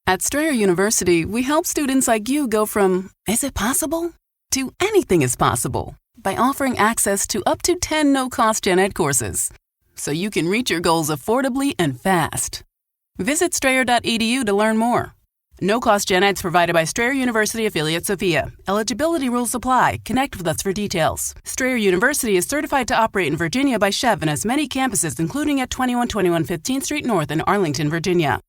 At Strayer University, we help students like you go from, is it possible? To anything is possible by offering access to up to 10 no-cost gen ed courses, so you can reach your goals affordably and fast. Visit strayer.edu to learn more. No-cost gen eds provided by Strayer University affiliate Sophia. Eligibility rules apply. Connect with us for details. Strayer University is certified to operate in Virginia by Chev and has many campuses, including at 2121 15th Street North in Arlington, Virginia.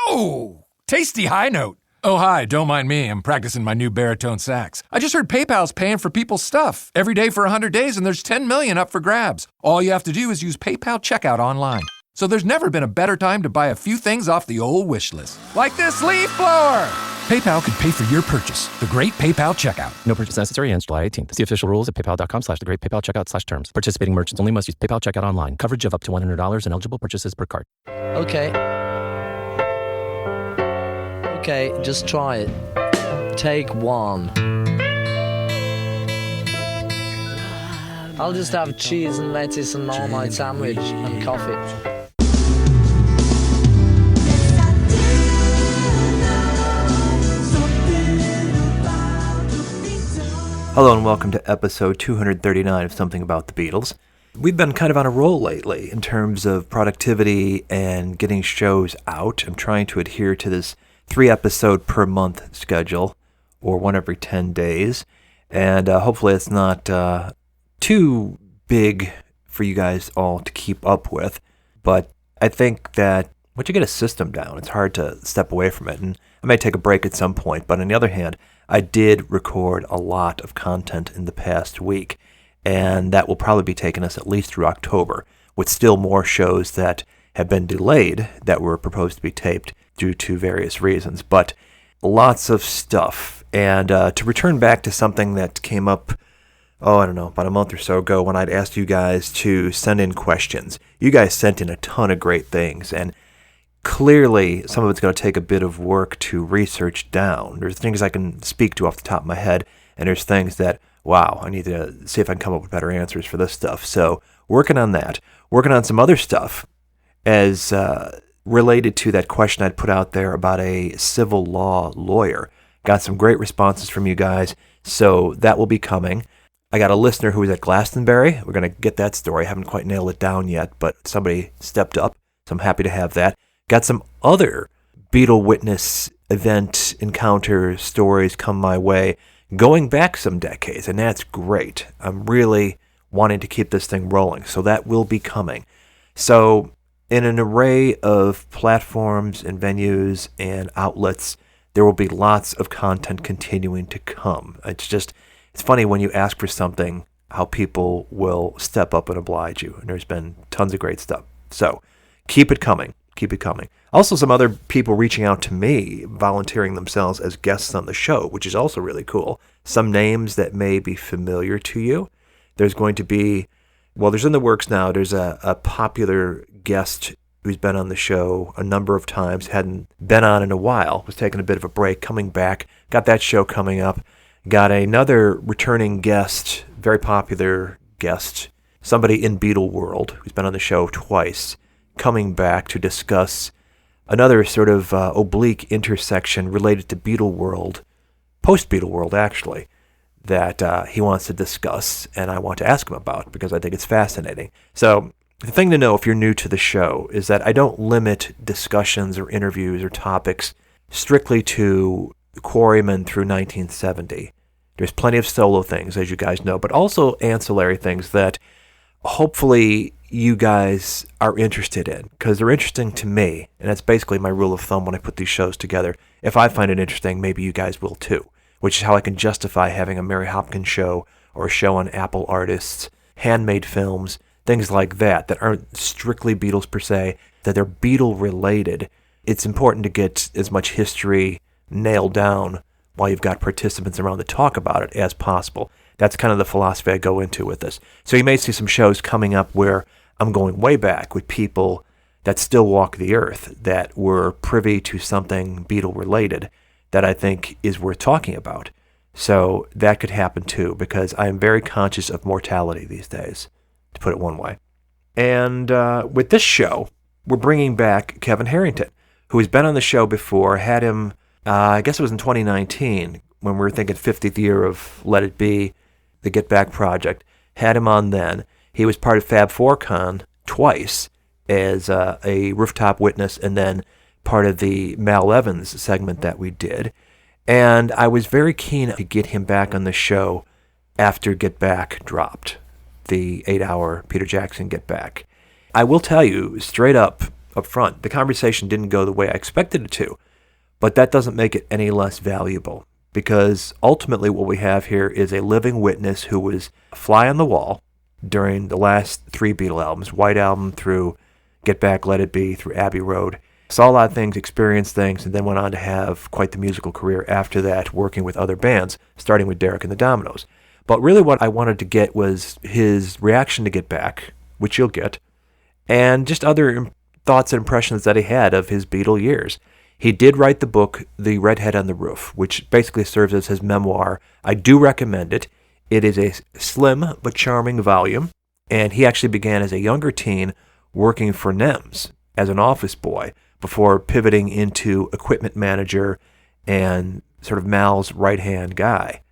Oh, tasty high note. Oh, hi, don't mind me. I'm practicing my new baritone sax. I just heard PayPal's paying for people's stuff every day for 100 days, and there's 10 million up for grabs. All you have to do is use PayPal checkout online. So there's never been a better time to buy a few things off the old wish list. Like this leaf blower! PayPal could pay for your purchase. The Great PayPal Checkout. No purchase necessary ends July 18th. See official rules at paypal.com/thegreatpaypalcheckout/terms. Participating merchants only must use PayPal checkout online. Coverage of up to $100 and eligible purchases per card. Okay, just try it. Take one. I'll just have cheese and lettuce and Marmite sandwich and coffee. Hello and welcome to episode 239 of Something About the Beatles. We've been kind of on a roll lately in terms of productivity and getting shows out. I'm trying to adhere to this 3-episode per month schedule, or one every 10 days. And hopefully it's not too big for you guys all to keep up with. But I think that once you get a system down, it's hard to step away from it. And I may take a break at some point. But on the other hand, I did record a lot of content in the past week. And that will probably be taking us at least through October, with still more shows that have been delayed that were proposed to be taped due to various reasons. But lots of stuff. And to return back to something that came up, about a month or so ago when I'd asked you guys to send in questions. You guys sent in a ton of great things, and clearly some of it's going to take a bit of work to research down. There's things I can speak to off the top of my head, and there's things that, wow, I need to see if I can come up with better answers for this stuff. So working on that. Working on some other stuff as related to that question I'd put out there about a civil law lawyer. Got some great responses from you guys, so that will be coming. I got a listener who was at Glastonbury. We're going to get that story. I haven't quite nailed it down yet, but somebody stepped up, so I'm happy to have that. Got some other Beatle Witness event encounter stories come my way, going back some decades, and that's great. I'm really wanting to keep this thing rolling, so that will be coming. So in an array of platforms and venues and outlets, there will be lots of content continuing to come. It's funny when you ask for something, how people will step up and oblige you. And there's been tons of great stuff. So keep it coming. Keep it coming. Also, some other people reaching out to me, volunteering themselves as guests on the show, which is also really cool. Some names that may be familiar to you. There's going to be, there's in the works now. There's a popular guest who's been on the show a number of times, hadn't been on in a while, was taking a bit of a break, coming back, got that show coming up. Got another returning guest, very popular guest, somebody in Beatle World, who's been on the show twice, coming back to discuss another sort of oblique intersection related to Beatle World, post-Beatle World actually, that he wants to discuss and I want to ask him about because I think it's fascinating. So the thing to know if you're new to the show is that I don't limit discussions or interviews or topics strictly to Quarrymen through 1970. There's plenty of solo things, as you guys know, but also ancillary things that hopefully you guys are interested in, because they're interesting to me, and that's basically my rule of thumb when I put these shows together. If I find it interesting, maybe you guys will too, which is how I can justify having a Mary Hopkins show or a show on Apple Artists, handmade films, things like that aren't strictly Beatles per se, that they're Beatle-related. It's important to get as much history nailed down while you've got participants around to talk about it as possible. That's kind of the philosophy I go into with this. So you may see some shows coming up where I'm going way back with people that still walk the earth, that were privy to something Beatle-related that I think is worth talking about. So that could happen too, because I am very conscious of mortality these days, to put it one way. And with this show, we're bringing back Kevin Harrington, who has been on the show before. Had him, I guess it was in 2019, when we were thinking 50th year of Let It Be, the Get Back project. Had him on then. He was part of Fab 4Con twice as a rooftop witness, and then part of the Mal Evans segment that we did. And I was very keen to get him back on the show after Get Back dropped, the 8-hour Peter Jackson Get Back. I will tell you, straight up front, the conversation didn't go the way I expected it to, but that doesn't make it any less valuable, because ultimately what we have here is a living witness who was a fly on the wall during the last 3 Beatle albums, White Album through Get Back, Let It Be, through Abbey Road. Saw a lot of things, experienced things, and then went on to have quite the musical career after that, working with other bands, starting with Derek and the Dominos. But really what I wanted to get was his reaction to Get Back, which you'll get, and just other thoughts and impressions that he had of his Beatle years. He did write the book, The Redhead on the Roof, which basically serves as his memoir. I do recommend it. It is a slim but charming volume, and he actually began as a younger teen working for NEMS as an office boy, before pivoting into equipment manager and sort of Mal's right-hand guy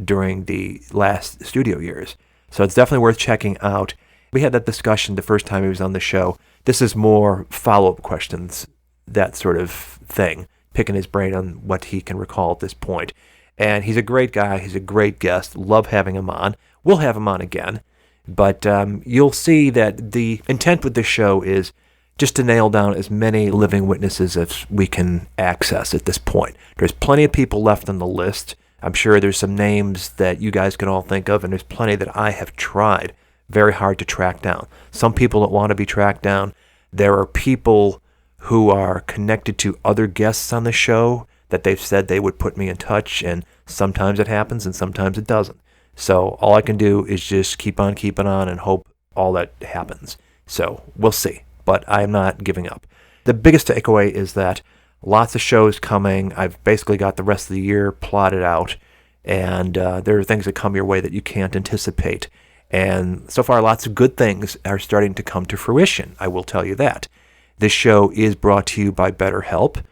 during the last studio years. So it's definitely worth checking out. We had that discussion the first time he was on the show. This is more follow-up questions, that sort of thing, picking his brain on what he can recall at this point. And he's a great guy. He's a great guest. Love having him on. We'll have him on again. But you'll see that the intent with this show is just to nail down as many living witnesses as we can access at this point. There's plenty of people left on the list. I'm sure there's some names that you guys can all think of, and there's plenty that I have tried very hard to track down. Some people don't want to be tracked down. There are people who are connected to other guests on the show that they've said they would put me in touch, and sometimes it happens and sometimes it doesn't. So all I can do is just keep on keeping on and hope all that happens. So we'll see. But I'm not giving up. The biggest takeaway is that lots of shows coming. I've basically got the rest of the year plotted out, and there are things that come your way that you can't anticipate. And so far, lots of good things are starting to come to fruition, I will tell you that. This show is brought to you by BetterHelp,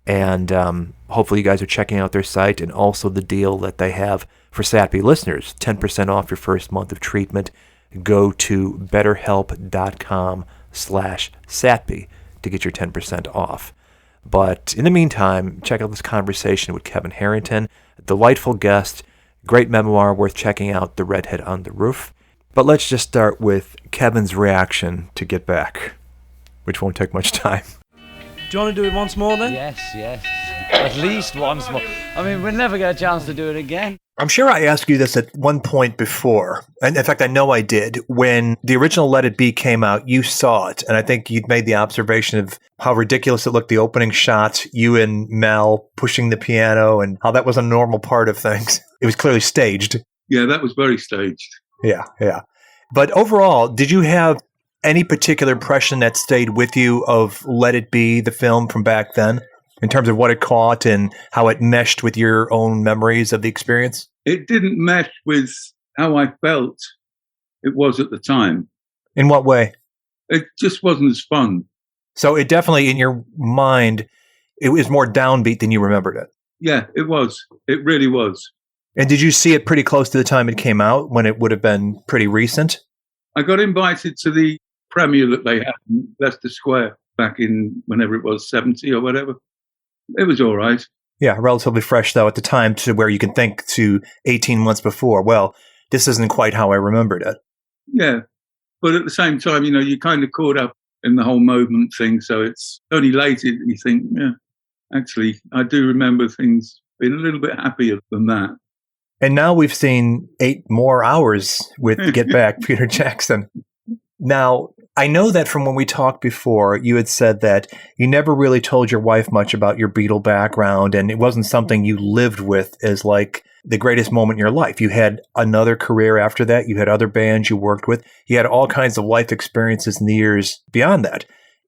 and hopefully you guys are checking out their site and also the deal that they have for SATB listeners, 10% off your first month of treatment. Go to betterhelp.com/SATB to get your 10% off. But in the meantime, check out this conversation with Kevin Harrington, a delightful guest, great memoir worth checking out, The Redhead on the Roof. But let's just start with Kevin's reaction to Get Back, which won't take much time. Do you want to do it once more then? Yes. At least once more. I mean, we'll never get a chance to do it again. I'm sure I asked you this at one point before, and in fact, I know I did. When the original Let It Be came out, you saw it, and I think you'd made the observation of how ridiculous it looked, the opening shot, you and Mel pushing the piano, and how that was a normal part of things. It was clearly staged. Yeah, that was very staged. Yeah. But overall, did you have any particular impression that stayed with you of Let It Be, the film from back then, in terms of what it caught and how it meshed with your own memories of the experience? It didn't mesh with how I felt it was at the time. In what way? It just wasn't as fun. So it definitely, in your mind, it was more downbeat than you remembered it. Yeah, it was. It really was. And did you see it pretty close to the time it came out, when it would have been pretty recent? I got invited to the premiere that they had in Leicester Square back in whenever it was, 70 or whatever. It was all right. Yeah, relatively fresh, though, at the time, to where you can think to 18 months before, well, this isn't quite how I remembered it. Yeah, but at the same time, you're kind of caught up in the whole moment thing, so it's only later that you think, yeah, actually, I do remember things being a little bit happier than that. And now we've seen 8 more hours with Get Back, Peter Jackson. Now, I know that from when we talked before, you had said that you never really told your wife much about your Beatle background, and it wasn't something you lived with as like the greatest moment in your life. You had another career after that. You had other bands you worked with. You had all kinds of life experiences in the years beyond that.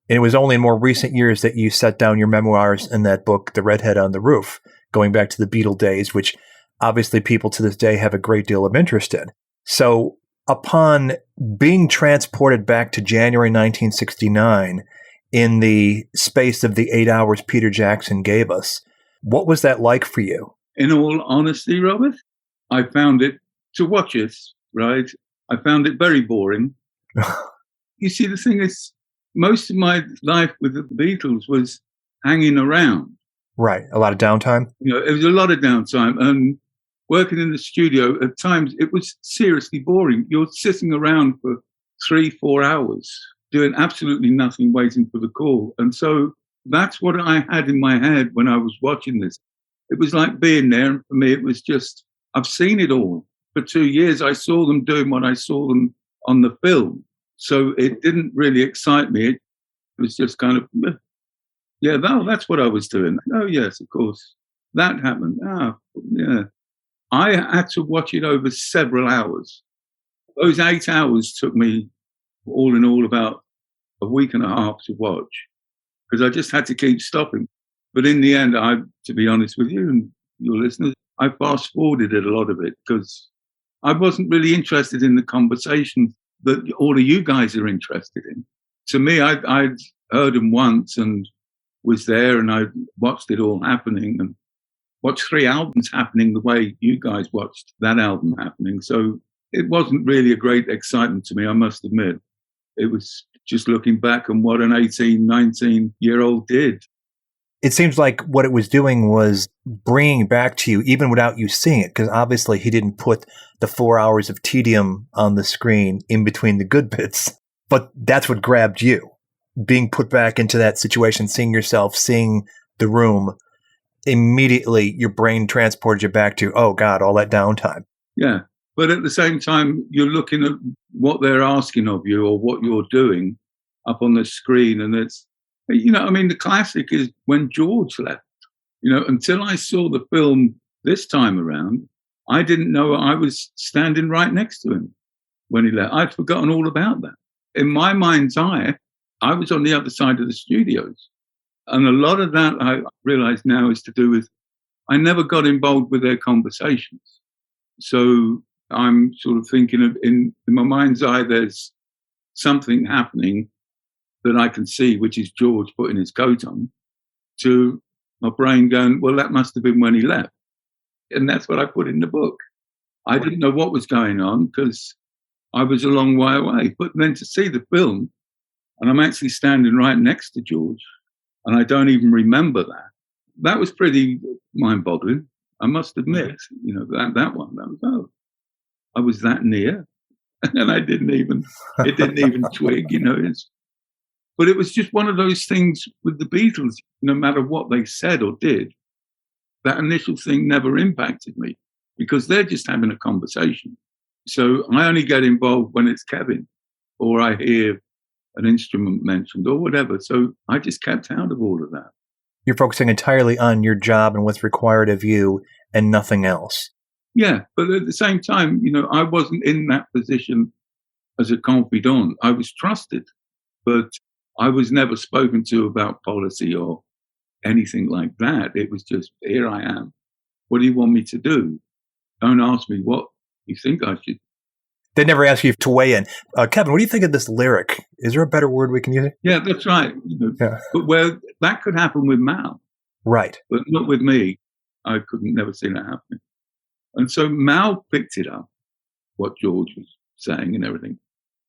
And it was only in more recent years that you set down your memoirs in that book, The Redhead on the Roof, going back to the Beatle days, which obviously people to this day have a great deal of interest in. So upon being transported back to January 1969 in the space of the 8 hours Peter Jackson gave us. What was that like for you? In all honesty, Robert, I found it, to watch it, right, I found it very boring. You see, the thing is, most of my life with the Beatles was hanging around. Right. A lot of downtime? It was a lot of downtime. And working in the studio, at times, it was seriously boring. You're sitting around for 3-4 hours, doing absolutely nothing, waiting for the call. And so that's what I had in my head when I was watching this. It was like being there. And for me, it was just, I've seen it all. For 2 years, I saw them doing what I saw them on the film. So it didn't really excite me. It was just kind of, yeah, that's what I was doing. Oh, yes, of course. That happened. Yeah. I had to watch it over several hours. Those 8 hours took me, all in all, about a week and a half to watch, because I just had to keep stopping. But in the end, to be honest with you and your listeners, I fast forwarded a lot of it because I wasn't really interested in the conversation that all of you guys are interested in. To me, I'd heard them once and was there, and I watched it all happening and watched 3 albums happening the way you guys watched that album happening. So it wasn't really a great excitement to me, I must admit. It was just looking back on what an 18, 19-year-old did. It seems like what it was doing was bringing back to you, even without you seeing it, because obviously he didn't put the 4 hours of tedium on the screen in between the good bits. But that's what grabbed you, being put back into that situation, seeing yourself, seeing the room. Immediately, your brain transported you back to, oh, God, all that downtime. Yeah. But at the same time, you're looking at what they're asking of you or what you're doing up on the screen. And it's, the classic is when George left. Until I saw the film this time around, I didn't know I was standing right next to him when he left. I'd forgotten all about that. In my mind's eye, I was on the other side of the studios. And a lot of that, I realize now, is to do with I never got involved with their conversations. So I'm sort of thinking of, in my mind's eye, there's something happening that I can see, which is George putting his coat on, to my brain going, well, that must have been when he left. And that's what I put in the book. I didn't know what was going on because I was a long way away. But then to see the film, and I'm actually standing right next to George, and I don't even remember that. That was pretty mind-boggling, I must admit. That one, I was that near, and it didn't even twig, But it was just one of those things with the Beatles, no matter what they said or did, that initial thing never impacted me because they're just having a conversation. So I only get involved when it's Kevin or I hear an instrument mentioned or whatever. So I just kept out of all of that. You're focusing entirely on your job and what's required of you and nothing else. Yeah, but at the same time, I wasn't in that position as a confidant. I was trusted, but I was never spoken to about policy or anything like that. It was just, here I am. What do you want me to do? Don't ask me what you think I should. They never ask you to weigh in. Kevin, what do you think of this lyric? Is there a better word we can use? Yeah, that's right. Yeah. But that could happen with Mal. Right. But not with me. I couldn't never see that happening. And so Mal picked it up, what George was saying and everything,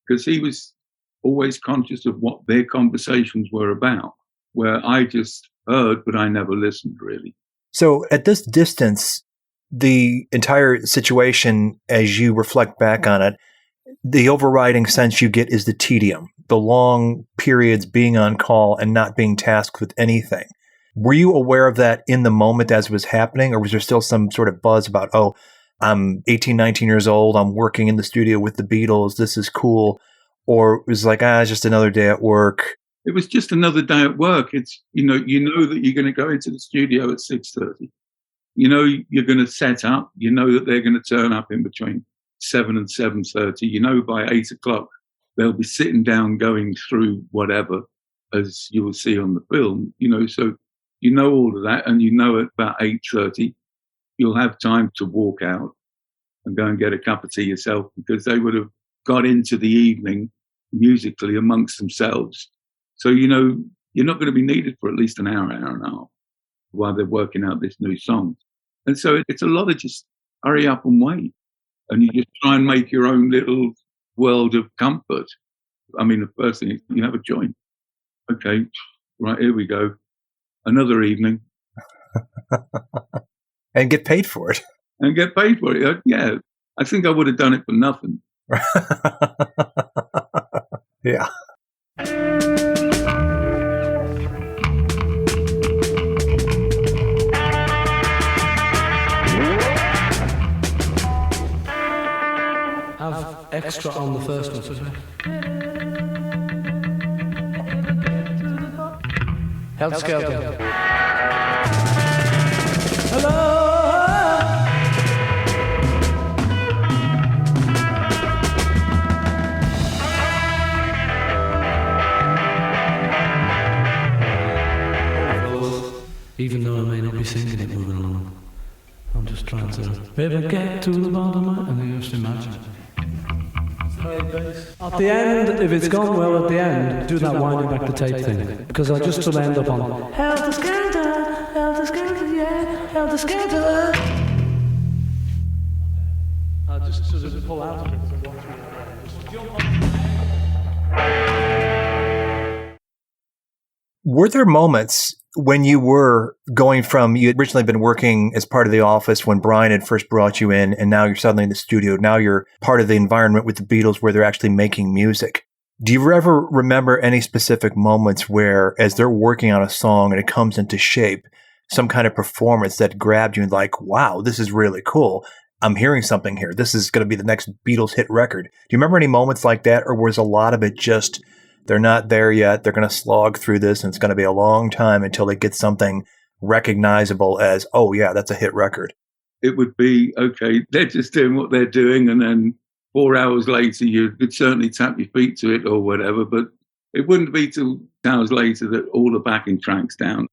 because he was always conscious of what their conversations were about, where I just heard, but I never listened really. So at this distance, the entire situation, as you reflect back on it, the overriding sense you get is the tedium, the long periods being on call and not being tasked with anything. Were you aware of that in the moment as it was happening, or was there still some sort of buzz about, oh, I'm 18, 19 years old, I'm working in the studio with the Beatles, this is cool, or it was like, it's just another day at work? It was just another day at work. It's, you know that you're going to go into the studio at 6:30. You're going to set up. You know that they're going to turn up in between 7 and 7:30. By 8 o'clock, they'll be sitting down going through whatever, as you will see on the film. So all of that, and at about 8:30, you'll have time to walk out and go and get a cup of tea yourself, because they would have got into the evening musically amongst themselves. So, you're not going to be needed for at least an hour and a half while they're working out this new song. And so it's a lot of just hurry up and wait. And you just try and make your own little world of comfort. I mean, the first thing is you have a joint. Okay, right, here we go. Another evening. And get paid for it. And get paid for it. Yeah, I think I would have done it for nothing. Yeah. Have extra on the first one, sorry. Helter Skelter. Even though I may not be singing it moving along, I'm just trying to maybe get to the bottom of it, and then you just imagine. At the end, if it's gone well at the end, do that winding back the tape thing, because I just sort of end up on Helter Skelter, yeah, Helter Skelter. I just sort of pull out of it and watch me. Just jump on. Were there moments when you were going from, you had originally been working as part of the office when Brian had first brought you in, and now you're suddenly in the studio. Now you're part of the environment with the Beatles where they're actually making music. Do you ever remember any specific moments where, as they're working on a song and it comes into shape, some kind of performance that grabbed you and like, wow, this is really cool. I'm hearing something here. This is going to be the next Beatles hit record. Do you remember any moments like that, or was a lot of it just, they're not there yet, they're going to slog through this, and it's going to be a long time until they get something recognizable as, oh yeah, that's a hit record? It would be, okay, they're just doing what they're doing, and then 4 hours later you could certainly tap your feet to it or whatever, but it wouldn't be till hours later that all the backing tracks down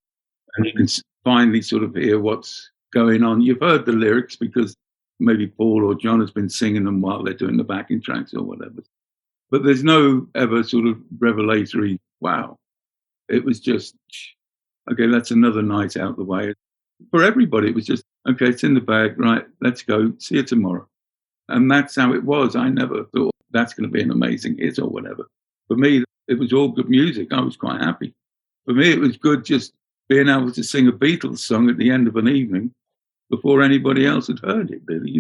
and you can finally sort of hear what's going on. You've heard the lyrics because maybe Paul or John has been singing them while they're doing the backing tracks or whatever. But there's no ever sort of revelatory, wow. It was just, okay, that's another night out the way. For everybody, it was just, okay, it's in the bag, right, let's go, see you tomorrow. And that's how it was. I never thought that's going to be an amazing hit or whatever. For me, it was all good music. I was quite happy. For me, it was good just being able to sing a Beatles song at the end of an evening before anybody else had heard it, really,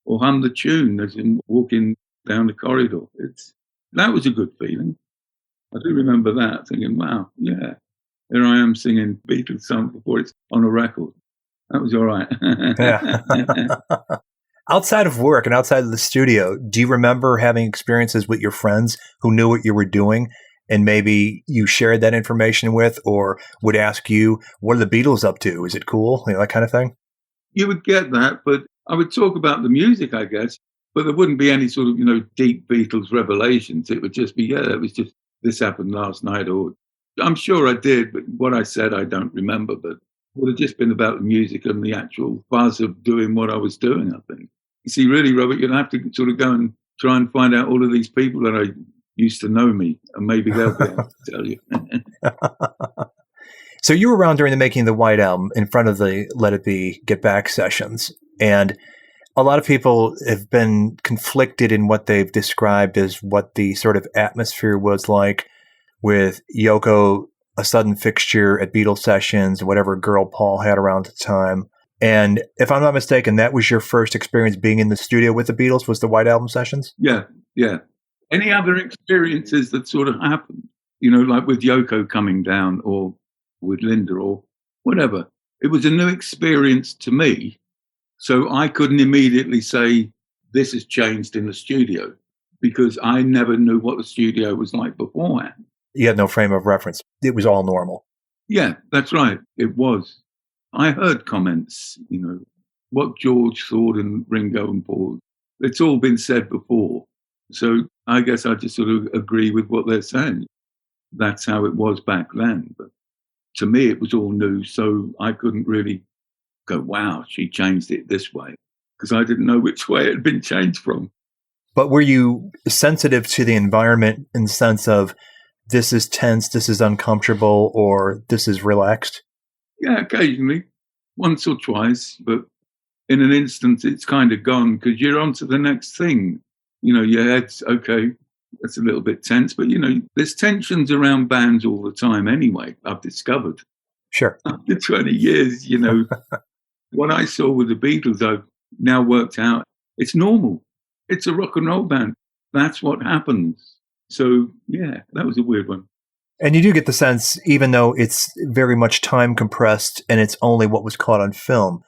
or hum the tune as in walking down the corridor. That was a good feeling. I do remember that, thinking, wow, yeah, here I am singing Beatles song before it's on a record. That was all right. Yeah. Outside of work and outside of the studio, do you remember having experiences with your friends who knew what you were doing and maybe you shared that information with, or would ask you, what are the Beatles up to? Is it cool? That kind of thing? You would get that, but I would talk about the music, I guess, but there wouldn't be any sort of, deep Beatles revelations. It would just be, yeah, it was just, this happened last night, or I'm sure I did, but what I said, I don't remember, but it would have just been about the music and the actual buzz of doing what I was doing, I think. You see, really, Robert, you'd have to sort of go and try and find out all of these people that I used to know me, and maybe they'll be able to tell you. So you were around during the making of the White Album in front of the Let It Be Get Back sessions, and a lot of people have been conflicted in what they've described as what the sort of atmosphere was like with Yoko, a sudden fixture at Beatles sessions, whatever girl Paul had around at the time. And if I'm not mistaken, that was your first experience being in the studio with the Beatles, was the White Album sessions? Yeah. Any other experiences that sort of happened, like with Yoko coming down or with Linda or whatever. It was a new experience to me. So I couldn't immediately say, this has changed in the studio, because I never knew what the studio was like beforehand. You had no frame of reference. It was all normal. Yeah, that's right. It was. I heard comments, what George thought and Ringo and Paul. It's all been said before. So I guess I just sort of agree with what they're saying. That's how it was back then. But to me, it was all new. So I couldn't really go, wow, she changed it this way, because I didn't know which way it had been changed from. But were you sensitive to the environment in the sense of this is tense, this is uncomfortable, or this is relaxed? Yeah, occasionally, once or twice, but in an instant, it's kind of gone because you're on to the next thing. Your head's okay. That's a little bit tense, but there's tensions around bands all the time anyway, I've discovered. Sure. After 20 years, what I saw with the Beatles, I've now worked out, it's normal. It's a rock and roll band. That's what happens. So, yeah, that was a weird one. And you do get the sense, even though it's very much time compressed and it's only what was caught on film,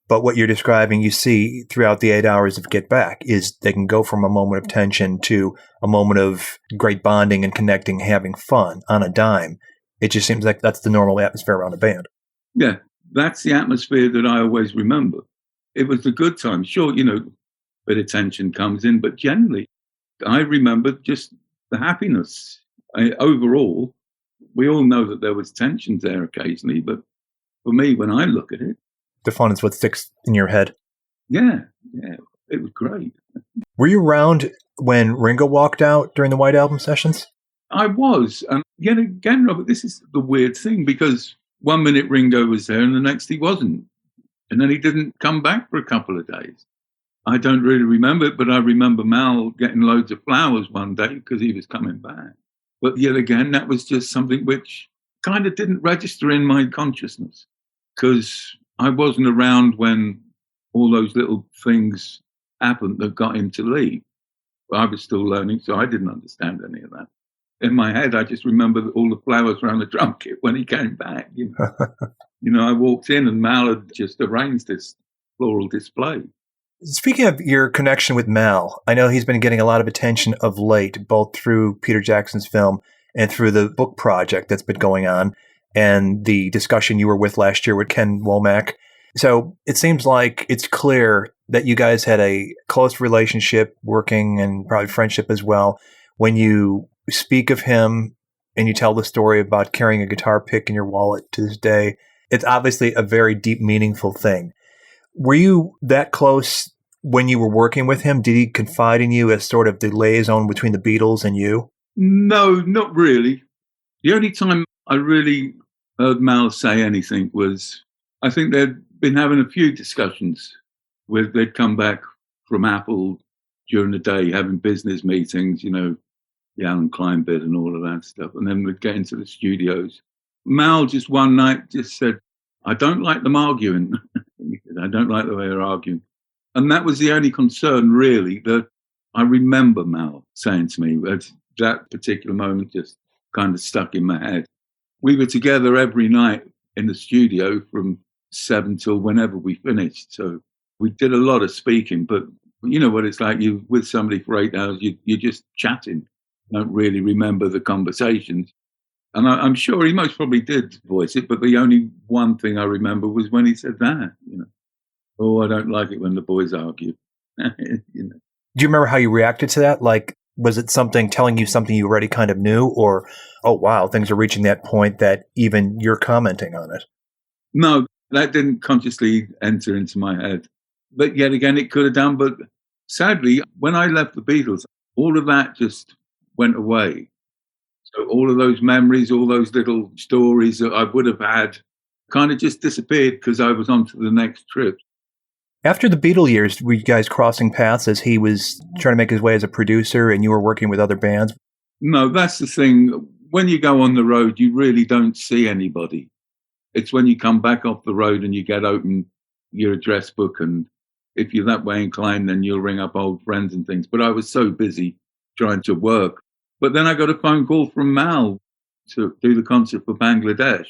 but what you're describing, you see throughout the 8 hours of Get Back, is they can go from a moment of tension to a moment of great bonding and connecting, having fun on a dime. It just seems like that's the normal atmosphere around a band. Yeah, that's the atmosphere that I always remember. It was the good times. Sure, a bit of tension comes in, but generally, I remember just the happiness. Overall, we all know that there was tensions there occasionally, but for me, when I look at it, the fun is what sticks in your head. Yeah, it was great. Were you around when Ringo walked out during the White Album sessions? I was. And yet again, Robert, this is the weird thing, because 1 minute Ringo was there and the next he wasn't. And then he didn't come back for a couple of days. I don't really remember it, but I remember Mal getting loads of flowers one day because he was coming back. But yet again, that was just something which kind of didn't register in my consciousness, because I wasn't around when all those little things happened that got him to leave. I was still learning, so I didn't understand any of that. In my head, I just remember all the flowers around the drum kit when he came back. I walked in and Mal had just arranged this floral display. Speaking of your connection with Mal, I know he's been getting a lot of attention of late, both through Peter Jackson's film and through the book project that's been going on, and the discussion you were with last year with Ken Womack. So it seems like it's clear that you guys had a close relationship, working and probably friendship as well. When you speak of him and you tell the story about carrying a guitar pick in your wallet to this day, it's obviously a very deep, meaningful thing. Were you that close when you were working with him? Did he confide in you as sort of the liaison between the Beatles and you? No, not really. The only time I really heard Mal say anything was, I think they'd been having a few discussions where they'd come back from Apple during the day, having business meetings, the Alan Klein bit and all of that stuff. And then we'd get into the studios. Mal just one night just said, I don't like them arguing. I don't like the way they're arguing. And that was the only concern, really, that I remember Mal saying to me. That particular moment just kind of stuck in my head. We were together every night in the studio from 7 till whenever we finished. So we did a lot of speaking, but you know what it's like, you with somebody for 8 hours, you're just chatting. You don't really remember the conversations. And I'm sure he most probably did voice it, but the only one thing I remember was when he said that, oh, I don't like it when the boys argue. Do you remember how you reacted to that? Like, was it something telling you something you already kind of knew, or, oh, wow, things are reaching that point that even you're commenting on it? No, that didn't consciously enter into my head. But yet again, it could have done. But sadly, when I left the Beatles, all of that just went away. So all of those memories, all those little stories that I would have had kind of just disappeared because I was on to the next trip. After the Beatle years, were you guys crossing paths as he was trying to make his way as a producer and you were working with other bands? No, that's the thing. When you go on the road, you really don't see anybody. It's when you come back off the road and you get open your address book, and if you're that way inclined, then you'll ring up old friends and things. But I was so busy trying to work. But then I got a phone call from Mal to do the concert for Bangladesh.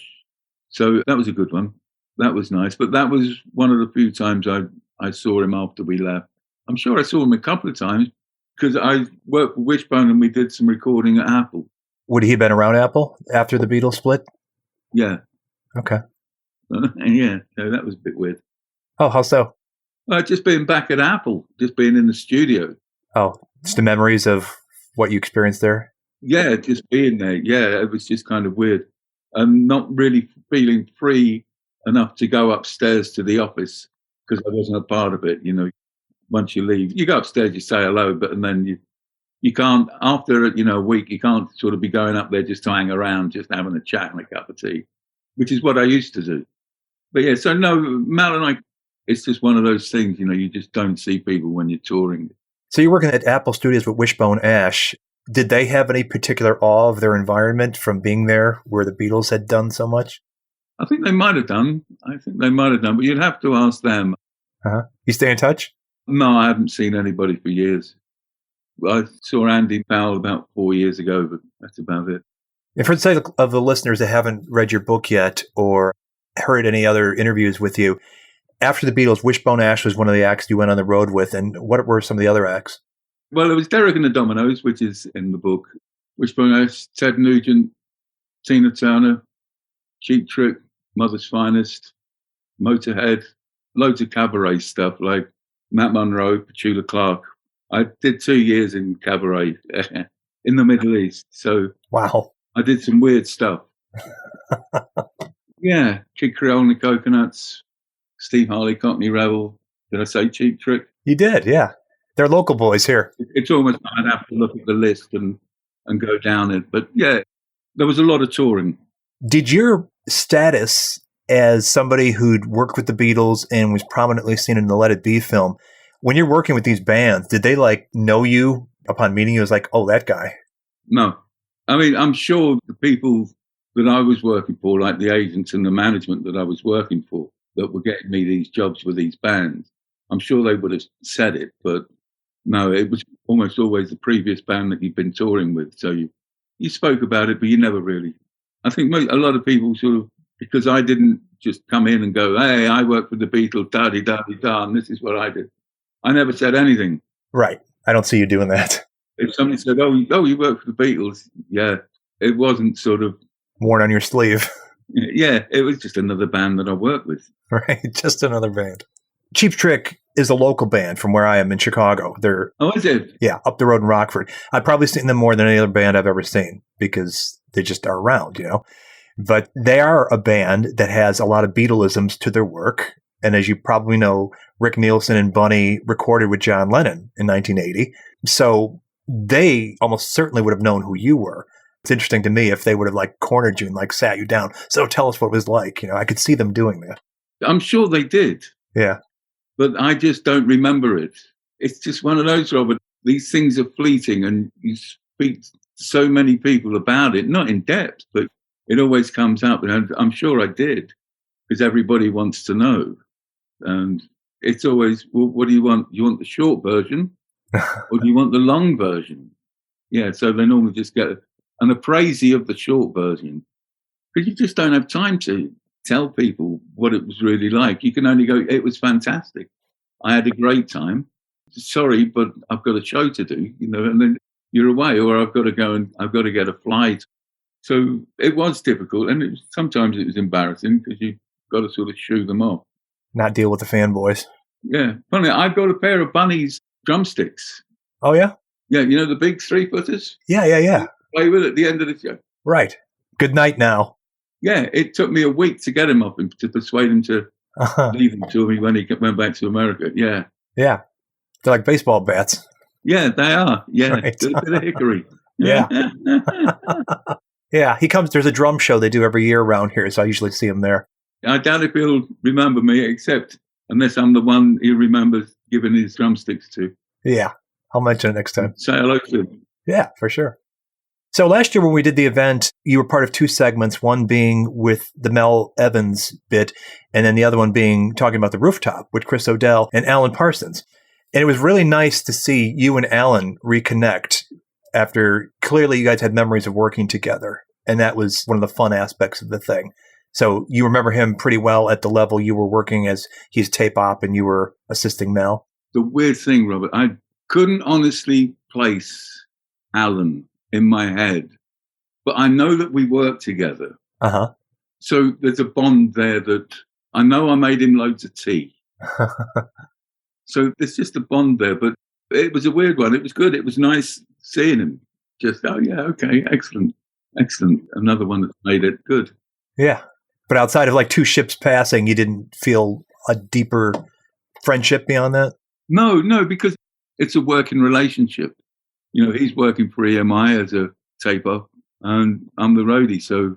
So that was a good one. That was nice. But that was one of the few times I saw him after we left. I'm sure I saw him a couple of times because I worked for Wishbone and we did some recording at Apple. Would he have been around Apple after the Beatles split? Yeah. Okay. Yeah, so that was a bit weird. Oh, how so? Just being back at Apple, just being in the studio. Oh, it's the memories of what you experienced there? Yeah, just being there. Yeah, it was just kind of weird. And not really feeling free enough to go upstairs to the office because I wasn't a part of it. Once you leave, you go upstairs, you say hello, and then you can't, after, a week, you can't sort of be going up there just to hang around, just having a chat and a cup of tea, which is what I used to do. But yeah, so no, Mal and I, it's just one of those things, you just don't see people when you're touring. So you're working at Apple Studios with Wishbone Ash. Did they have any particular awe of their environment from being there where the Beatles had done so much? I think they might have done. But you'd have to ask them. Uh-huh. You stay in touch? No, I haven't seen anybody for years. I saw Andy Powell about 4 years ago, but that's about it. And for the sake of the listeners that haven't read your book yet or heard any other interviews with you, after the Beatles, Wishbone Ash was one of the acts you went on the road with. And what were some of the other acts? Well, it was Derek and the Dominoes, which is in the book. Wishbone Ash, Ted Nugent, Tina Turner, Cheap Trick, Mother's Finest, Motorhead, loads of cabaret stuff like Matt Monro, Petula Clark. I did 2 years in cabaret in the Middle East. So wow, I did some weird stuff. Yeah, Kid Creole and the Coconuts, Steve Harley, Cockney Rebel. Did I say Cheap Trick? You did, yeah. They're local boys here. It's almost I'd have to look at the list and go down it. But yeah, there was a lot of touring. Did your status as somebody who'd worked with the Beatles and was prominently seen in the Let It Be film, when you're working with these bands, did they know you upon meeting you as oh, that guy? No. I mean, I'm sure the people that I was working for, like the agents and the management that I was working for, that were getting me these jobs with these bands, I'm sure they would have said it, but no, it was almost always the previous band that you've been touring with. So you spoke about it, but you never really. I think a lot of people sort of, because I didn't just come in and go, hey, I work for the Beatles, da-di-da-di-da, and this is what I did. I never said anything. Right. I don't see you doing that. If somebody said, oh, you work for the Beatles, yeah, it wasn't sort of worn on your sleeve. Yeah, it was just another band that I worked with. Right, just another band. Cheap Trick is a local band from where I am in Chicago. Oh, is it? Yeah, up the road in Rockford. I've probably seen them more than any other band I've ever seen because they just are around, But they are a band that has a lot of Beatleisms to their work. And as you probably know, Rick Nielsen and Bunny recorded with John Lennon in 1980. So they almost certainly would have known who you were. It's interesting to me if they would have cornered you and sat you down. So tell us what it was like. I could see them doing that. I'm sure they did. Yeah. But I just don't remember it. It's just one of those, Robert. These things are fleeting and you speak to so many people about it, not in depth, but it always comes up. And I'm sure I did because everybody wants to know. And it's always, well, what do you want? You want the short version or do you want the long version? Yeah, so they normally just get an appraisal of the short version because you just don't have time to tell people what it was really like. You can only go, it was fantastic. I had a great time. Sorry, but I've got a show to do, and then you're away or I've got to go and I've got to get a flight. So it was difficult and sometimes it was embarrassing because you've got to sort of shoo them off. Not deal with the fanboys. Yeah. Funny, I've got a pair of Bunny's drumsticks. Oh, yeah? Yeah, the big 3-footers? Yeah. Play with at the end of the show. Right. Good night now. Yeah, it took me a week to get him off and to persuade him to leave them to me when he went back to America. Yeah. Yeah. They're like baseball bats. Yeah, they are. Yeah, right. A bit of hickory. Yeah. Yeah, he comes. There's a drum show they do every year around here, so I usually see him there. I doubt if he'll remember me, except unless I'm the one he remembers giving his drumsticks to. Yeah, I'll mention it next time. Say hello to him. Yeah, for sure. So last year when we did the event, you were part of two segments, one being with the Mel Evans bit, and then the other one being talking about the rooftop with Chris O'Dell and Alan Parsons. And it was really nice to see you and Alan reconnect after clearly you guys had memories of working together. And that was one of the fun aspects of the thing. So you remember him pretty well at the level you were working as he's tape op and you were assisting Mel? The weird thing, Robert, I couldn't honestly place Alan in my head, but I know that we worked together. Uh-huh. So there's a bond there that I know I made him loads of tea. So there's just a bond there, but it was a weird one. It was good. It was nice seeing him. Just, oh yeah, okay, excellent. Another one that made it good. Yeah. But outside of two ships passing, you didn't feel a deeper friendship beyond that? No, because it's a working relationship. You know, he's working for EMI as a tape op, and I'm the roadie. So,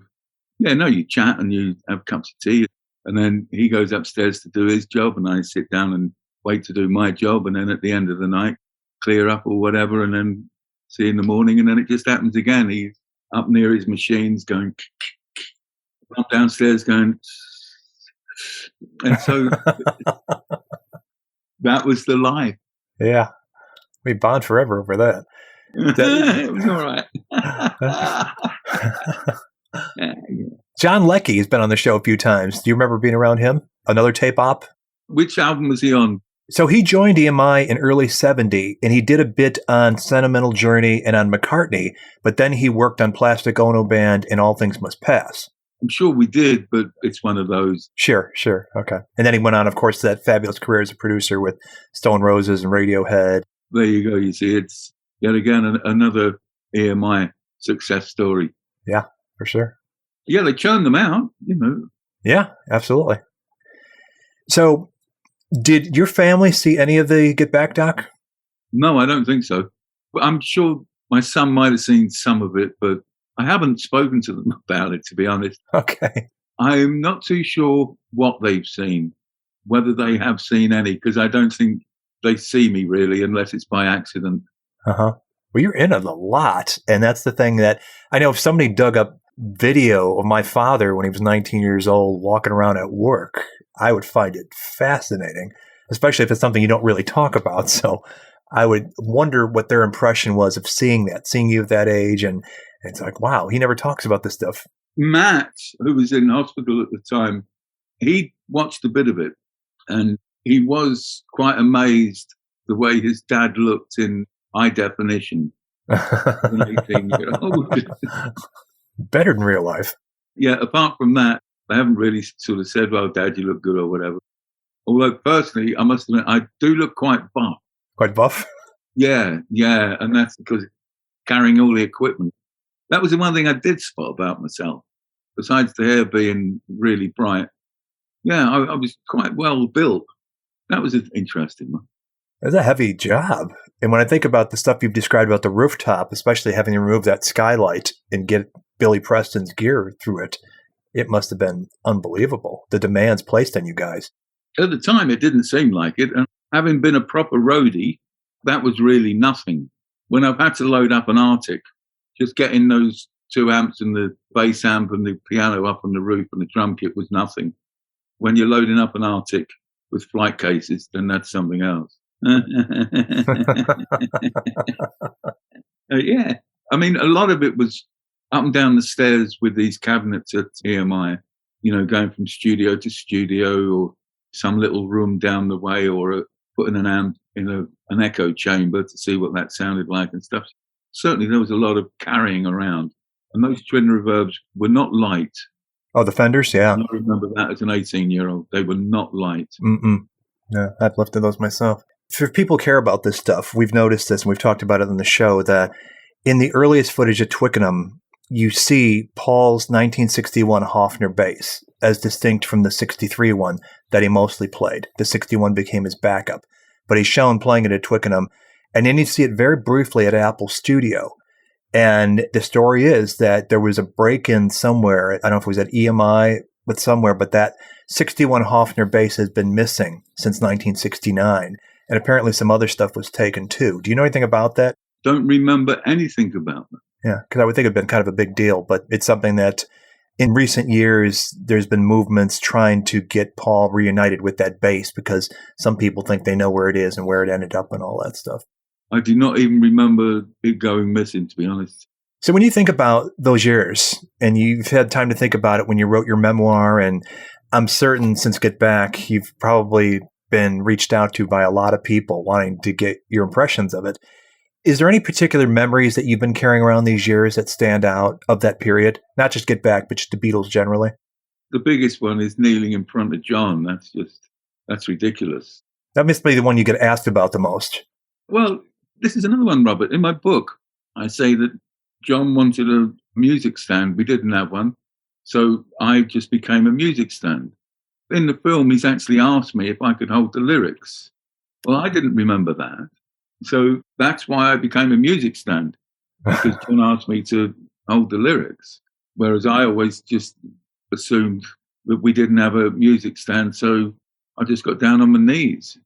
yeah, no, you chat and you have cups of tea, and then he goes upstairs to do his job, and I sit down and wait to do my job, and then at the end of the night, clear up or whatever, and then see in the morning, and then it just happens again. He's up near his machines going, I'm downstairs going, and so that was the life. Yeah. We bond forever over that. It was all right. John Leckie has been on the show a few times. Do you remember being around him? Another tape op? Which album was he on? So he joined EMI in early 70, and he did a bit on Sentimental Journey and on McCartney, but then he worked on Plastic Ono Band and All Things Must Pass. I'm sure we did, but it's one of those. Sure. Okay. And then he went on, of course, that fabulous career as a producer with Stone Roses and Radiohead. There you go. You see, it's yet again another EMI success story. Yeah, for sure. Yeah, they churned them out, you know. Yeah, absolutely. So, did your family see any of the Get Back doc? No, I don't think so. But I'm sure my son might have seen some of it, but I haven't spoken to them about it, to be honest. Okay. I'm not too sure what they've seen, whether they have seen any, because I don't think they see me really, unless it's by accident. Uh-huh. Well, you're in it a lot. And that's the thing that I know if somebody dug up video of my father when he was 19 years old walking around at work, I would find it fascinating, especially if it's something you don't really talk about. So I would wonder what their impression was of seeing you at that age. And it's like, wow, he never talks about this stuff. Matt, who was in hospital at the time, he watched a bit of it and he was quite amazed the way his dad looked in high definition as an 18-year-old. Better than real life. Yeah, apart from that, I haven't really sort of said, well, Dad, you look good or whatever. Although personally, I must admit, I do look quite buff. Quite buff? Yeah. And that's because carrying all the equipment. That was the one thing I did spot about myself. Besides the hair being really bright, yeah, I was quite well built. That was an interesting one. It's a heavy job. And when I think about the stuff you've described about the rooftop, especially having to remove that skylight and get Billy Preston's gear through it, it must have been unbelievable, the demands placed on you guys. At the time, it didn't seem like it. And having been a proper roadie, that was really nothing. When I've had to load up an Arctic, just getting those 2 amps and the bass amp and the piano up on the roof and the drum kit was nothing. When you're loading up an Arctic with flight cases, then that's something else. Yeah. I mean, a lot of it was up and down the stairs with these cabinets at EMI, you know, going from studio to studio or some little room down the way or putting an amp in an echo chamber to see what that sounded like and stuff. Certainly there was a lot of carrying around. And those twin reverbs were not light. Oh, the Fenders? Yeah. I remember that as an 18-year-old. They were not light. Yeah, I've lifted those myself. If people care about this stuff, we've noticed this and we've talked about it on the show, that in the earliest footage at Twickenham, you see Paul's 1961 Hofner bass as distinct from the 63 one that he mostly played. The 61 became his backup. But he's shown playing it at Twickenham, and then you see it very briefly at Apple Studio. And the story is that there was a break-in somewhere, I don't know if it was at EMI, but somewhere, but that 61 Hofner bass has been missing since 1969. And apparently some other stuff was taken too. Do you know anything about that? Don't remember anything about that. Yeah, because I would think it would have been kind of a big deal, but it's something that in recent years, there's been movements trying to get Paul reunited with that bass because some people think they know where it is and where it ended up and all that stuff. I do not even remember it going missing, to be honest. So when you think about those years, and you've had time to think about it when you wrote your memoir, and I'm certain since Get Back, you've probably been reached out to by a lot of people wanting to get your impressions of it. Is there any particular memories that you've been carrying around these years that stand out of that period? Not just Get Back, but just the Beatles generally? The biggest one is kneeling in front of John. That's ridiculous. That must be the one you get asked about the most. Well, this is another one, Robert. In my book, I say that John wanted a music stand. We didn't have one. So I just became a music stand. In the film, he's actually asked me if I could hold the lyrics. Well, I didn't remember that. So that's why I became a music stand, because John asked me to hold the lyrics, whereas I always just assumed that we didn't have a music stand, so I just got down on my knees.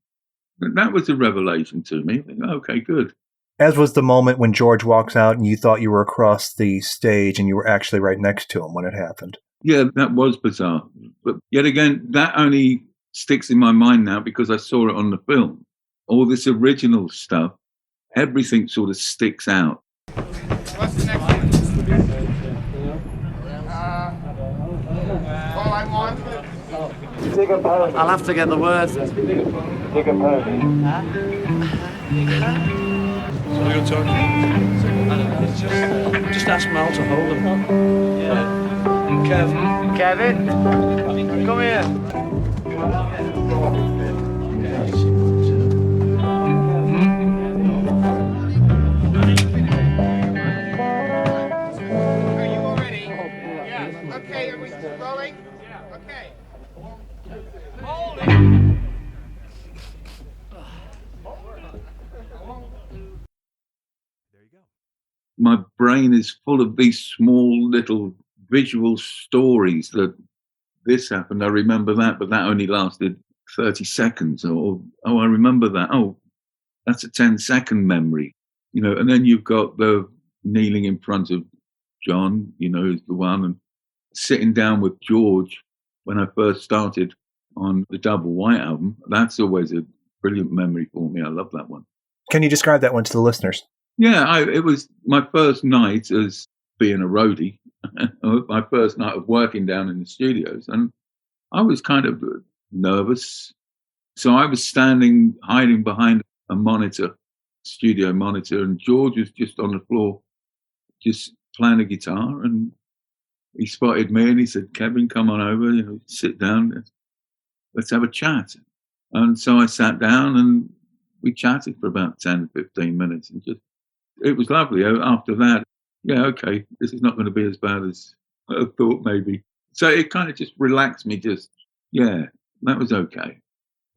And that was a revelation to me. Okay, good. As was the moment when George walks out and you thought you were across the stage and you were actually right next to him when it happened. Yeah, that was bizarre. But yet again, that only sticks in my mind now because I saw it on the film. All this original stuff, everything sort of sticks out. What's the next one? All I want. I'll have to get the words. So you're talking? Just ask Mal to hold him. Yeah. Kevin, come here. Are you all ready? Yeah. Okay, are we rolling? Okay. Hold it. My brain is full of these small little visual stories that this happened. I remember that, but that only lasted 30 seconds. Or, I remember that. Oh, that's a 10-second memory, and then you've got the kneeling in front of John, who's the one, and sitting down with George when I first started on the Double White album. That's always a brilliant memory for me. I love that one. Can you describe that one to the listeners? Yeah, it was my first night as being a roadie, my first night of working down in the studios, and I was kind of nervous. So I was hiding behind a monitor, studio monitor, and George was just on the floor, just playing a guitar, and he spotted me and he said, "Kevin, come on over, sit down, let's have a chat." And so I sat down and we chatted for about 10, 15 minutes, and it was lovely. After that, yeah, okay, this is not going to be as bad as I thought maybe. So it kind of just relaxed me, yeah, that was okay.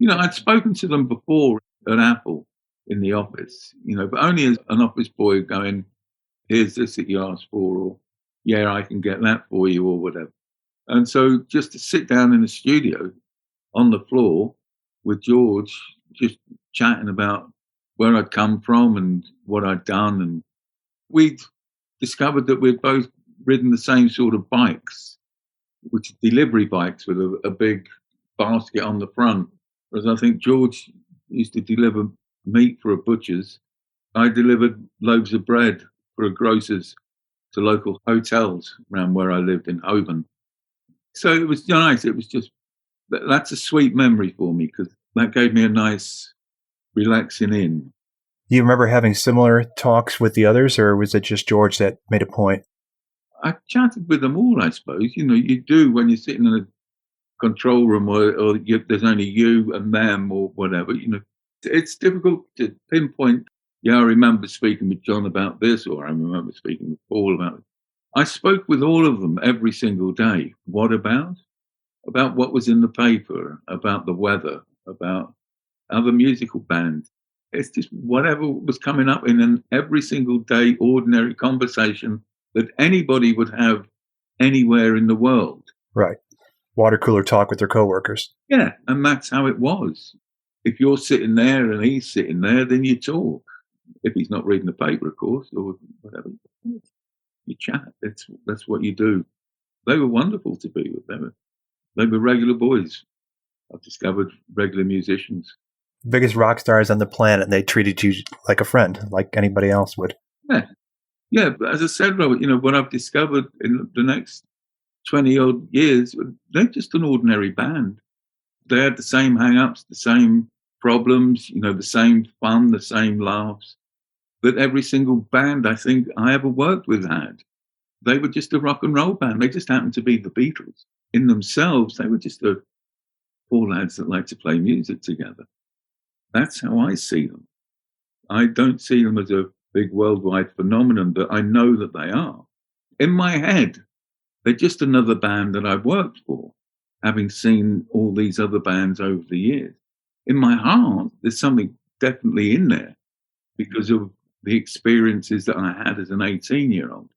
I'd spoken to them before at Apple in the office, but only as an office boy going, "Here's this that you asked for," or, "Yeah, I can get that for you," or whatever. And so just to sit down in the studio on the floor with George, just chatting about where I'd come from and what I'd done. And we'd discovered that we'd both ridden the same sort of bikes, which are delivery bikes with a big basket on the front. Whereas I think George used to deliver meat for a butcher's. I delivered loaves of bread for a grocer's to local hotels around where I lived in Holborn. So it was nice. It was that's a sweet memory for me because that gave me a nice relaxing in. Do you remember having similar talks with the others, or was it just George that made a point? I chatted with them all, I suppose. You do when you're sitting in a control room or there's only you and them or whatever. It's difficult to pinpoint, yeah, I remember speaking with John about this, or I remember speaking with Paul about it. I spoke with all of them every single day. What about? About what was in the paper, about the weather, about other musical bands. It's just whatever was coming up in an every single day ordinary conversation that anybody would have anywhere in the world. Right. Water cooler talk with their coworkers. Yeah, and that's how it was. If you're sitting there and he's sitting there, then you talk. If he's not reading the paper, of course, or whatever, you chat. That's what you do. They were wonderful to be with. They were regular boys. I've discovered regular musicians. Biggest rock stars on the planet, and they treated you like a friend, like anybody else would. Yeah. But as I said, Robert, what I've discovered in the next 20-odd years, they're just an ordinary band. They had the same hang-ups, the same problems, the same fun, the same laughs that every single band I think I ever worked with had. They were just a rock and roll band. They just happened to be the Beatles. In themselves, they were just four lads that like to play music together. That's how I see them. I don't see them as a big worldwide phenomenon, but I know that they are. In my head, they're just another band that I've worked for, having seen all these other bands over the years. In my heart, there's something definitely in there because of the experiences that I had as an 18-year-old.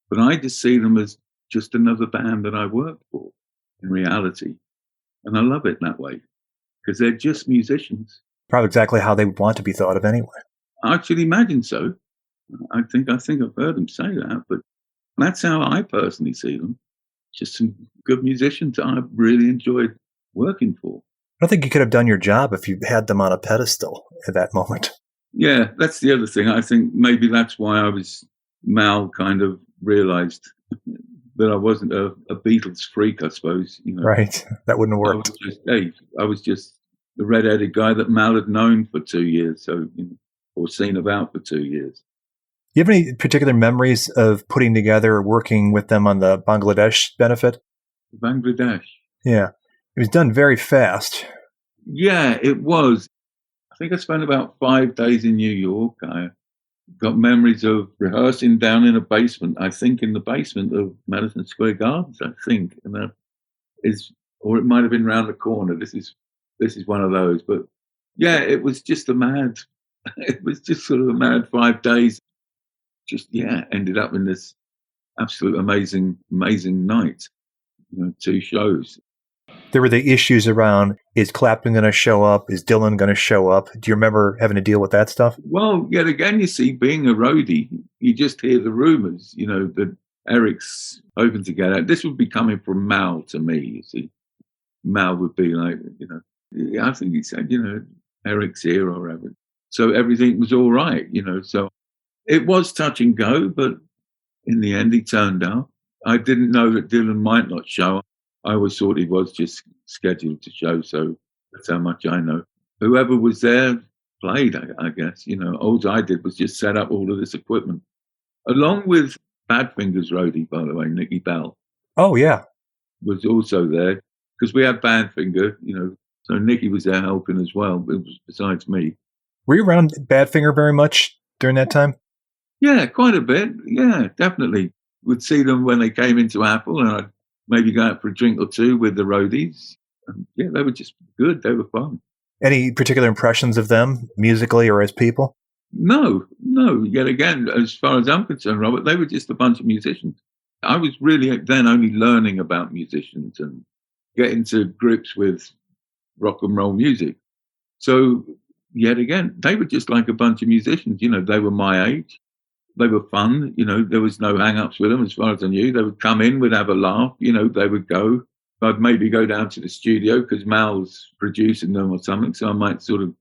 But I just see them as just another band that I worked for in reality. And I love it that way because they're just musicians. Probably exactly how they want to be thought of anyway. I should imagine so. I think I've heard them say that, but that's how I personally see them. Just some good musicians I really enjoyed working for. I don't think you could have done your job if you had them on a pedestal at that moment. Yeah, that's the other thing. I think maybe that's why Mal kind of realized that I wasn't a Beatles freak, I suppose. Right. That wouldn't have worked. I was just the red-headed guy that Mal had known for 2 years, or seen about for 2 years. Do you have any particular memories of putting together or working with them on the Bangladesh benefit? Bangladesh? Yeah. It was done very fast. Yeah, it was. I think I spent about 5 days in New York. I got memories of rehearsing down in a basement, I think in the basement of Madison Square Gardens, I think. And that is, or it might have been round the corner. This is one of those. But yeah, it was just it was just sort of a mad 5 days. Ended up in this absolute amazing night. 2 shows. There were the issues around, is Clapton going to show up? Is Dylan going to show up? Do you remember having to deal with that stuff? Well, yet again, you see, being a roadie, you just hear the rumors, that Eric's hoping to get out. This would be coming from Mal to me, you see. Mal would be like, I think he said, Eric's here or whatever. So everything was all right, so it was touch and go, but in the end, he turned up. I didn't know that Dylan might not show up. I always thought he was just scheduled to show, so that's how much I know. Whoever was there played, I guess. All I did was just set up all of this equipment, along with Badfinger's roadie, by the way, Nicky Bell. Oh, yeah. Was also there, because we had Badfinger, so Nicky was there helping as well, besides me. Were you around Badfinger very much during that time? Yeah, quite a bit. Yeah, definitely. We'd see them when they came into Apple, and I'd maybe go out for a drink or two with the roadies. And yeah, they were just good. They were fun. Any particular impressions of them, musically or as people? No. Yet again, as far as I'm concerned, Robert, they were just a bunch of musicians. I was really then only learning about musicians and getting to grips with rock and roll music. So, yet again, they were just like a bunch of musicians. They were my age. They were fun. There was no hang-ups with them as far as I knew. They would come in, we'd have a laugh. They would go. I'd maybe go down to the studio because Mal's producing them or something. So I might sort of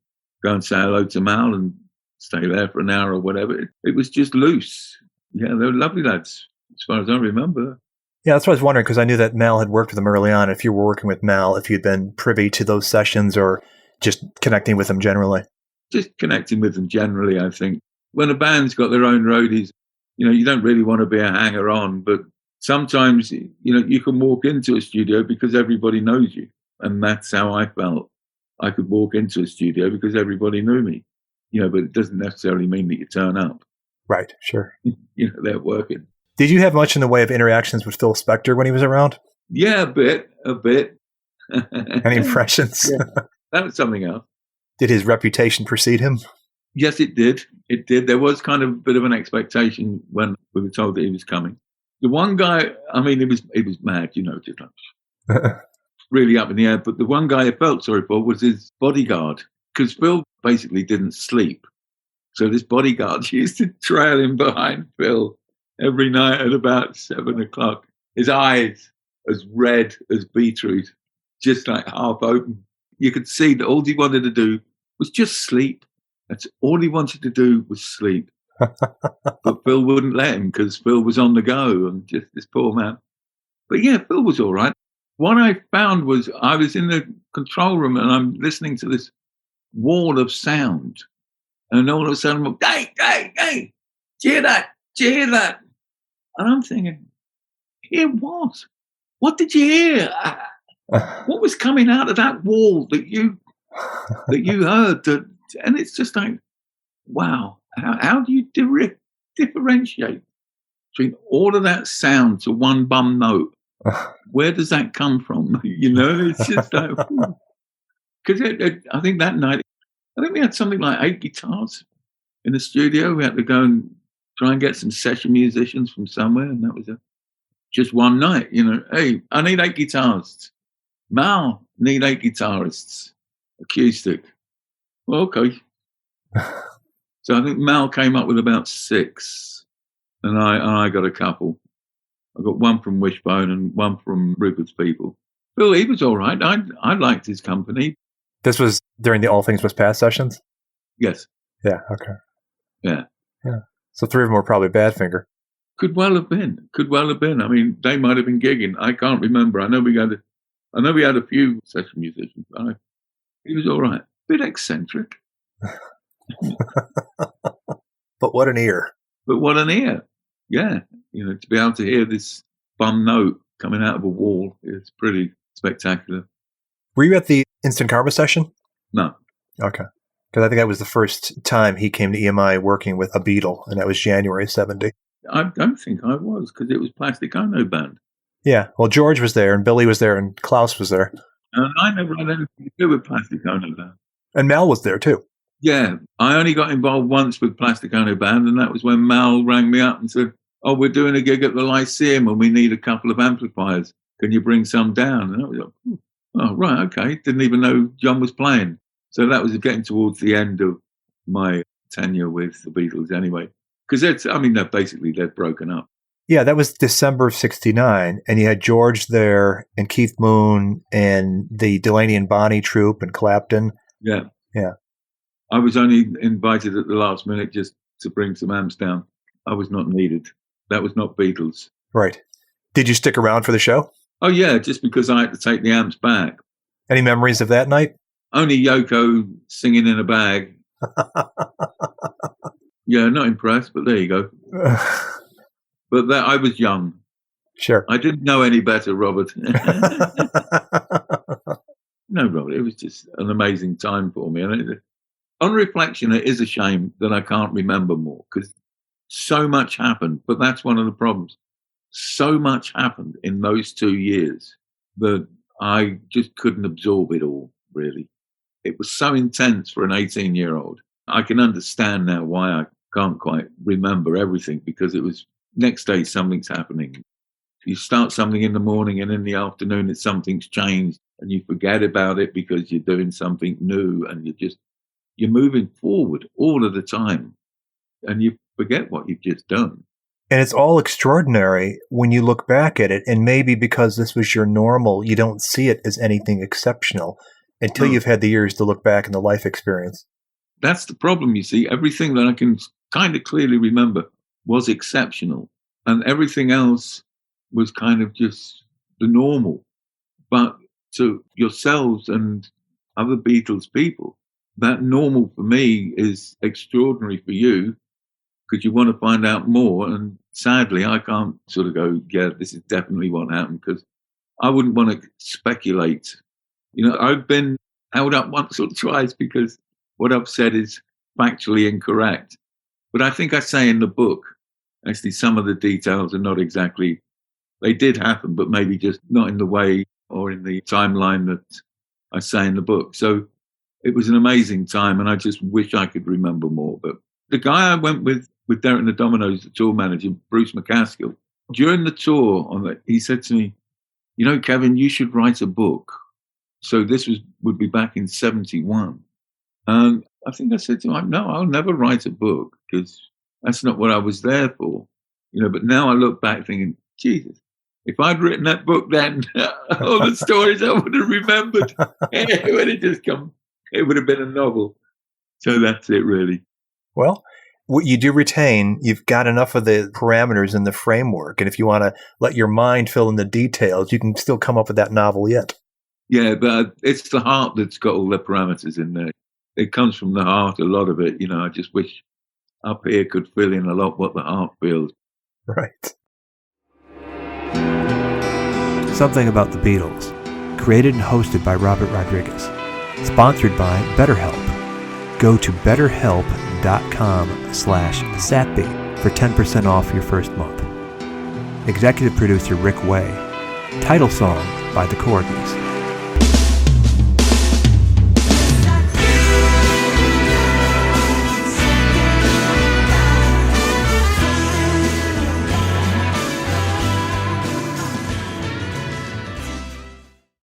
go and say hello to Mal and stay there for an hour or whatever. It was just loose. Yeah, they were lovely lads as far as I remember. Yeah, that's what I was wondering, because I knew that Mal had worked with them early on. If you were working with Mal, if you'd been privy to those sessions or just connecting with them generally. Just connecting with them generally, I think. When a band's got their own roadies, you don't really want to be a hanger-on, but sometimes, you can walk into a studio because everybody knows you. And that's how I felt. I could walk into a studio because everybody knew me, but it doesn't necessarily mean that you turn up. Right, sure. They're working. Did you have much in the way of interactions with Phil Spector when he was around? Yeah, a bit. Any impressions? Yeah, that was something else. Did his reputation precede him? Yes, it did. It did. There was kind of a bit of an expectation when we were told that he was coming. The one guy, he was mad, just like really up in the air. But the one guy I felt sorry for was his bodyguard, because Phil basically didn't sleep. So this bodyguard used to trail him behind Phil every night at about 7 o'clock. His eyes as red as beetroot, just like half open. You could see that all he wanted to do was just sleep. That's all he wanted to do was sleep. But Phil wouldn't let him because Phil was on the go and just this poor man. But yeah, Phil was all right. What I found was I was in the control room and I'm listening to this wall of sound. And all of a sudden, I'm like, hey, hear that? And I'm thinking, hear what? What did you hear? What was coming out of that wall that you heard? And it's just like, wow, how do you differentiate between all of that sound to one bum note? Where does that come from? It's just like, because I think that night, we had something like 8 guitars. in the studio. We had to go and try and get some session musicians from somewhere, and that was just one night. Hey, I need 8 guitarists. Mal, need 8 guitarists. Acoustic. Well, okay. So I think Mal came up with about 6, and I got a couple. I got one from Wishbone and one from Rupert's People. Bill, he was all right. I liked his company. This was during the All Things Must Pass sessions? Yes. Yeah, okay. Yeah. So 3 of them were probably Badfinger. Could well have been. I mean, they might have been gigging. I can't remember. I know we had a few session musicians. He was all right. Bit eccentric. But what an ear. Yeah. To be able to hear this bum note coming out of a wall is pretty spectacular. Were you at the Instant Karma session? No. Okay. Because I think that was the first time he came to EMI working with a Beatle, and that was January 70. I don't think I was, because it was Plastic Ono Band. Yeah. Well, George was there, and Billy was there, and Klaus was there. And I never had anything to do with Plastic Ono Band. And Mel was there, too. Yeah. I only got involved once with Plastic Ono Band, and that was when Mal rang me up and said, "Oh, we're doing a gig at the Lyceum, and we need a couple of amplifiers. Can you bring some down?" And I was like, "Oh, right, okay." Didn't even know John was playing. So that was getting towards the end of my tenure with the Beatles anyway. Because they'd broken up. Yeah, that was December of 69, and you had George there, and Keith Moon, and the Delaney and Bonnie troupe, and Clapton. Yeah. Yeah. I was only invited at the last minute just to bring some amps down. I was not needed. That was not Beatles. Right. Did you stick around for the show? Oh, yeah, just because I had to take the amps back. Any memories of that night? Only Yoko singing in a bag. Yeah, not impressed, but there you go. But I was young. Sure. I didn't know any better, Robert. No, Robert, it was just an amazing time for me. And on reflection, it is a shame that I can't remember more, because so much happened. But that's one of the problems. So much happened in those 2 years that I just couldn't absorb it all, really. It was so intense for an 18-year-old. I can understand now why I can't quite remember everything, because it was next day something's happening. You start something in the morning, and in the afternoon something's changed, and you forget about it because you're doing something new, and you're moving forward all of the time, and you forget what you've just done. And it's all extraordinary when you look back at it, and maybe because this was your normal, you don't see it as anything exceptional until you've had the years to look back in the life experience. That's the problem, you see. Everything that I can kind of clearly remember was exceptional, and everything else was kind of just the normal. But to yourselves and other Beatles people, that normal for me is extraordinary for you, because you want to find out more. And sadly, I can't sort of go, yeah, this is definitely what happened, because I wouldn't want to speculate. I've been held up once or twice because what I've said is factually incorrect. But I think I say in the book, actually, some of the details are not exactly, they did happen, but maybe just not in the way or in the timeline that I say in the book. So it was an amazing time, and I just wish I could remember more. But the guy I went with Derek and the Dominoes, the tour manager, Bruce McCaskill, during the tour, he said to me, Kevin, you should write a book. So this would be back in 71. And I think I said to him, no, I'll never write a book, because that's not what I was there for. But now I look back thinking, Jesus, if I'd written that book then, all the stories I would have remembered, it would have just come, it would have been a novel. So that's it, really. Well, what you do retain, you've got enough of the parameters in the framework. And if you want to let your mind fill in the details, you can still come up with that novel yet. Yeah, but it's the heart that's got all the parameters in there. It comes from the heart, a lot of it. I just wish up here could fill in a lot what the heart feels. Right. Something About the Beatles. Created and hosted by Robert Rodriguez. Sponsored by BetterHelp. Go to betterhelp.com/satbeat for 10% off your first month. Executive producer Rick Way. Title song by the Corgis.